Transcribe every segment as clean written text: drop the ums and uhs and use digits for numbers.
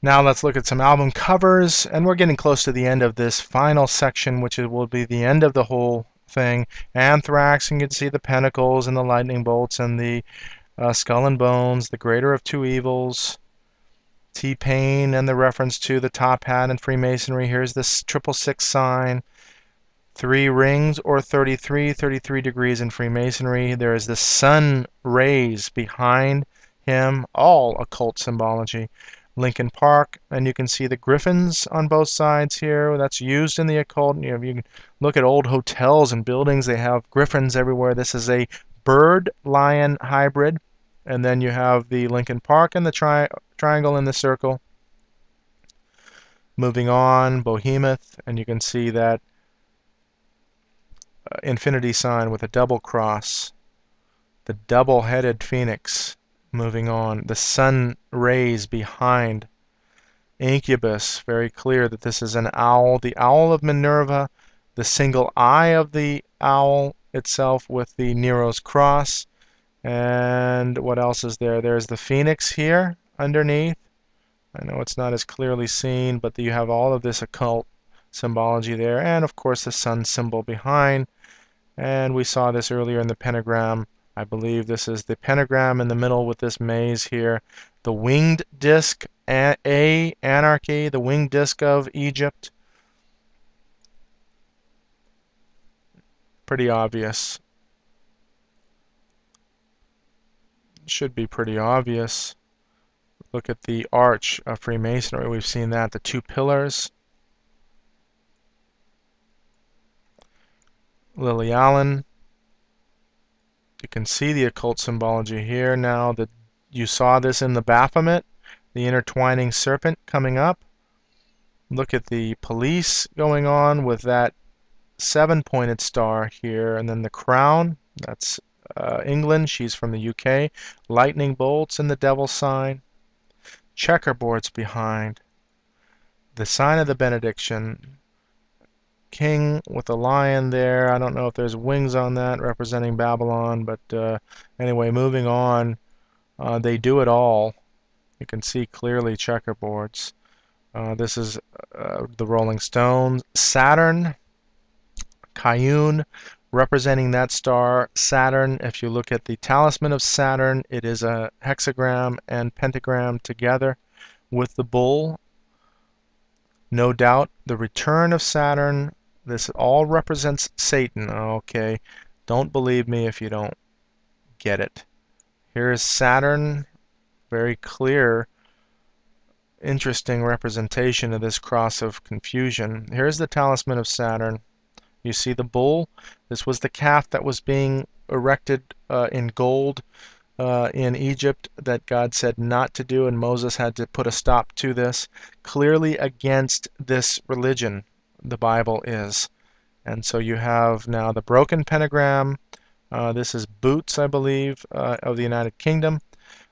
Now let's look at some album covers, and we're getting close to the end of this final section, which will be the end of the whole thing. Anthrax, and you can see the pentacles and the lightning bolts and the skull and bones, the greater of two evils. T-Pain and the reference to the top hat and Freemasonry. Here's this 666 sign. 3 rings or 33 degrees in Freemasonry. There is the sun rays behind him, all occult symbology. Lincoln Park, and you can see the griffins on both sides here. That's used in the occult. You can look at old hotels and buildings. They have griffins everywhere. This is a bird-lion hybrid. And then you have the Lincoln Park and the triangle in the circle. Moving on, Behemoth, and you can see that infinity sign with a double cross, the double-headed phoenix. Moving on, the sun rays behind. Incubus, very clear that this is an owl, the owl of Minerva, the single eye of the owl itself with the Nero's cross. And what else is there? There's the phoenix here underneath. I know it's not as clearly seen, but you have all of this occult symbology there, and of course the sun symbol behind. And we saw this earlier in the pentagram. I believe this is the pentagram in the middle with this maze here. The winged disc, anarchy, the winged disc of Egypt. Pretty obvious. Should be pretty obvious. Look at the arch of Freemasonry. We've seen that. The 2 pillars. Lily Allen. You can see the occult symbology here now that you saw this in the Baphomet, the intertwining serpent coming up. Look at the police going on with that 7-pointed star here, and then the crown. That's England. She's from the UK. Lightning bolts and the devil sign. Checkerboards behind. The sign of the benediction. King with a lion there. I don't know if there's wings on that representing Babylon, but anyway, moving on. They do it all. You can see clearly checkerboards. This is the Rolling Stones. Saturn, Cayenne, representing that star. Saturn, if you look at the talisman of Saturn, it is a hexagram and pentagram together with the bull. No doubt the return of Saturn. This all represents Satan. Okay, don't believe me if you don't get it. Here's Saturn, very clear, interesting representation of this cross of confusion. Here's the talisman of Saturn. You see the bull. This was the calf that was being erected in gold in Egypt that God said not to do, and Moses had to put a stop to this. Clearly against this religion, the Bible is. And so you have now the broken pentagram. This is Boots, I believe, of the United Kingdom.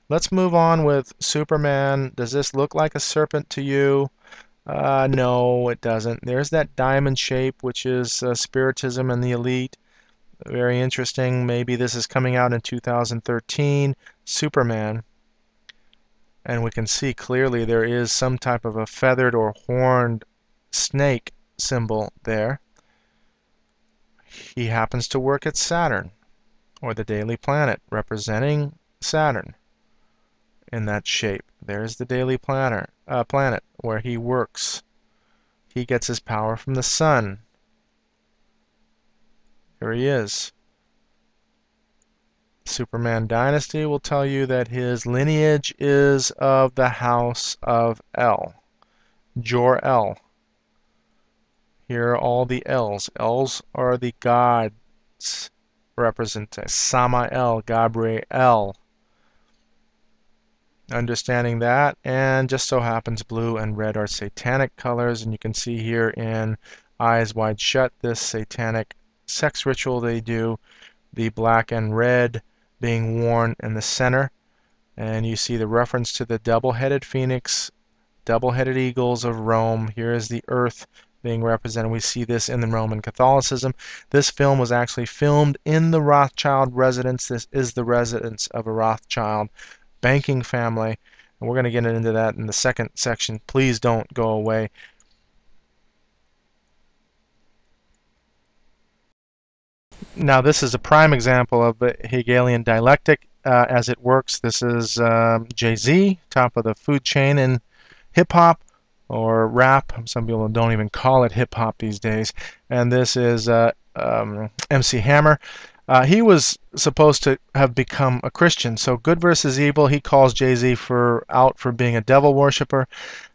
Let's move on with Superman. Does this look like a serpent to you? No, it doesn't. There's that diamond shape, which is Spiritism and the Elite. Very interesting. Maybe this is coming out in 2013. Superman. And we can see clearly there is some type of a feathered or horned snake symbol there. He happens to work at Saturn, or the Daily Planet, representing Saturn in that shape. There's the Daily Planet where he works. He gets his power from the sun. Here he is. Superman Dynasty will tell you that his lineage is of the house of El. Jor-El. Here are all the L's. L's are the gods represented. Samael, Gabriel. Understanding that, and just so happens blue and red are satanic colors, and you can see here in Eyes Wide Shut this satanic sex ritual they do, the black and red being worn in the center, and you see the reference to the double-headed phoenix, double-headed eagles of Rome. Here is the earth being represented. We see this in the Roman Catholicism. This film was actually filmed in the Rothschild residence. This is the residence of a Rothschild banking family. And we're going to get into that in the second section. Please don't go away. Now this is a prime example of the Hegelian dialectic as it works. This is Jay-Z, top of the food chain in hip-hop or rap. Some people don't even call it hip-hop these days. And this is MC Hammer. He was supposed to have become a Christian. So good versus evil, he calls Jay-Z out for being a devil worshiper.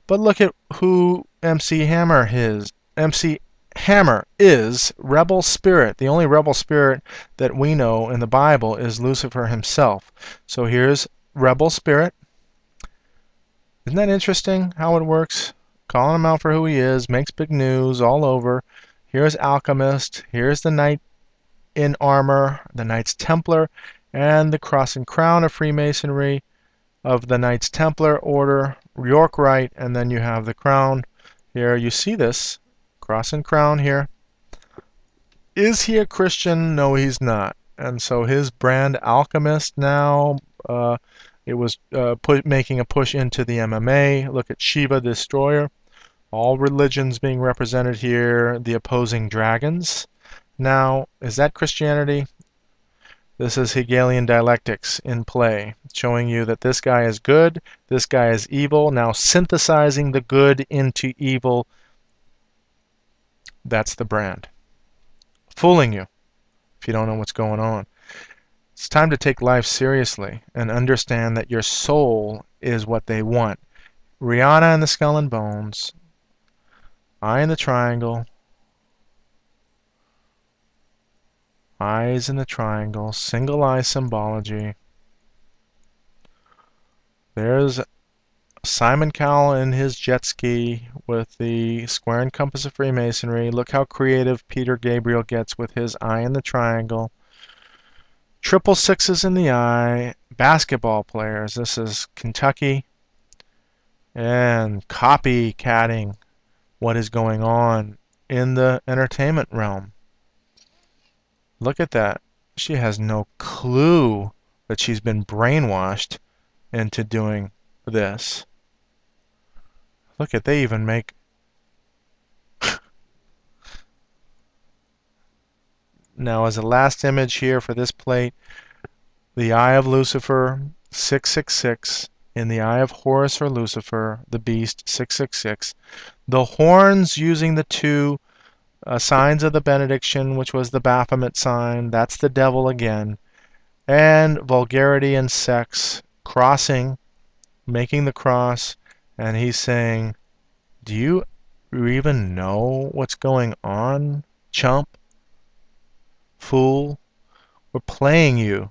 But look at who MC Hammer is. MC Hammer is rebel spirit. The only rebel spirit that we know in the Bible is Lucifer himself. So here's rebel spirit. Isn't that interesting how it works? Calling him out for who he is, makes big news all over. Here's alchemist. Here's the knight in armor, the Knights Templar, and the cross and crown of Freemasonry of the Knights Templar order, York Rite, and then you have the crown. Here you see this cross and crown here. Is he a Christian? No, he's not. And so his brand alchemist now, it was making a push into the MMA. Look at Shiva Destroyer. All religions being represented here. The opposing dragons. Now, is that Christianity? This is Hegelian dialectics in play, showing you that this guy is good, this guy is evil, now synthesizing the good into evil. That's the brand. Fooling you if you don't know what's going on. It's time to take life seriously and understand that your soul is what they want. Rihanna and the Skull and Bones, Eye in the Triangle, Eyes in the Triangle, single eye symbology. There's Simon Cowell in his jet ski with the square and compass of Freemasonry. Look how creative Peter Gabriel gets with his eye in the triangle. Triple sixes in the eye. Basketball players. This is Kentucky. And copycatting what is going on in the entertainment realm. Look at that. She has no clue that she's been brainwashed into doing this. Look at, they even make now as a last image here for this plate, the eye of Lucifer 666 in the eye of Horus or Lucifer, the beast 666. The horns using the two signs of the benediction, which was the Baphomet sign, that's the devil again, and vulgarity and sex, crossing, making the cross, and he's saying, do you even know what's going on, chump, fool? We're playing you.